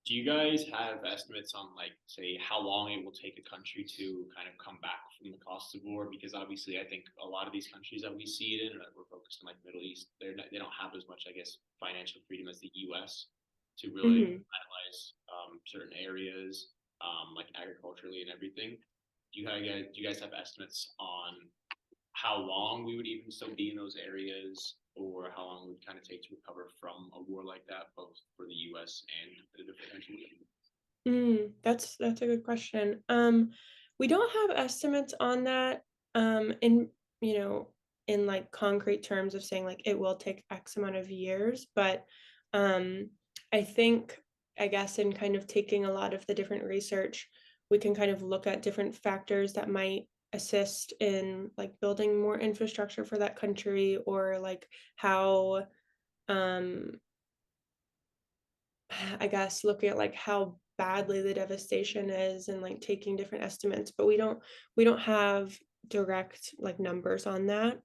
Do you guys have estimates on, like, say, how long it will take a country to kind of come back from the cost of war? Because obviously, I think a lot of these countries that we see it in, that we're focused on, like Middle East, they don't have as much, I guess, financial freedom as the U.S. to really Hmm. analyze certain areas, like agriculturally and everything. Do you guys have estimates on how long we would even still be in those areas, or how long it would kind of take to recover from a war like that, both for the U.S. and the different countries? That's a good question. We don't have estimates on that, in you know, in like concrete terms of saying like it will take X amount of years, but um, I think, I guess, in kind of taking a lot of the different research, we can kind of look at different factors that might assist in like building more infrastructure for that country, or like how um I guess looking at like how badly the devastation is and like taking different estimates, but we don't have direct like numbers on that.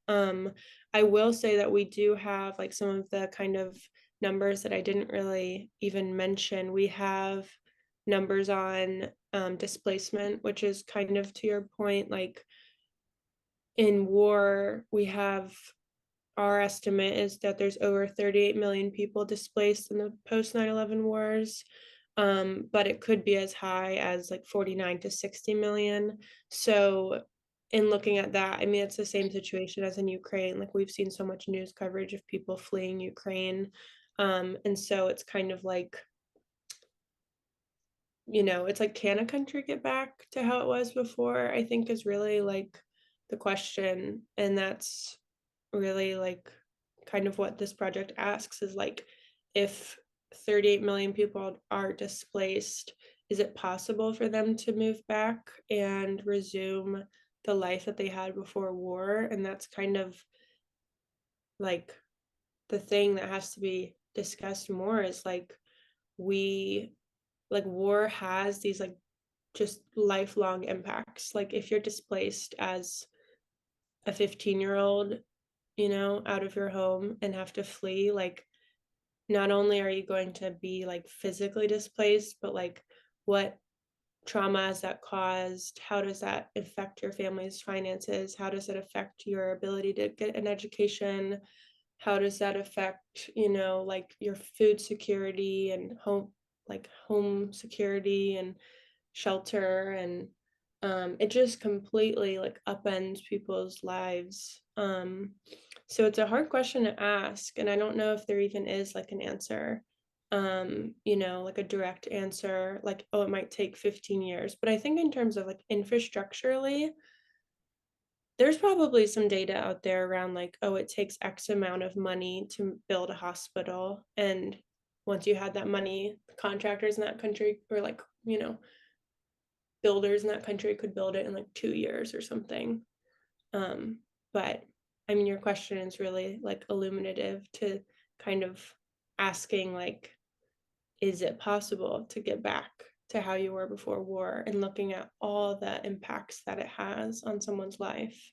I will say that we do have like some of the kind of numbers that I didn't really even mention. We have numbers on displacement, which is kind of to your point, like in war, we have, our estimate is that there's over 38 million people displaced in the post 9/11 wars. But it could be as high as like 49 to 60 million. So, in looking at that, I mean, it's the same situation as in Ukraine. Like, we've seen so much news coverage of people fleeing Ukraine. And so it's kind of like, it's like, can a country get back to how it was before? I think is really like the question. And that's really like kind of what this project asks is like, if 38 million people are displaced, is it possible for them to move back and resume the life that they had before war? And that's kind of like the thing that has to be discussed more, is like, we like, war has these like just lifelong impacts. Like, if you're displaced as a 15-year-old, out of your home and have to flee, like, not only are you going to be like physically displaced, but like, what trauma has that caused? How does that affect your family's finances? How does it affect your ability to get an education? How does that affect, like, your food security and home security and shelter? And it just completely like upends people's lives. So it's a hard question to ask, and I don't know if there even is like an answer, like a direct answer, like, oh, it might take 15 years. But I think in terms of like infrastructurally, there's probably some data out there around like, oh, it takes X amount of money to build a hospital. And once you had that money, contractors in that country, or like, builders in that country could build it in like 2 years or something. But I mean, your question is really like illuminative to kind of asking, like, is it possible to get back to how you were before war, and looking at all the impacts that it has on someone's life.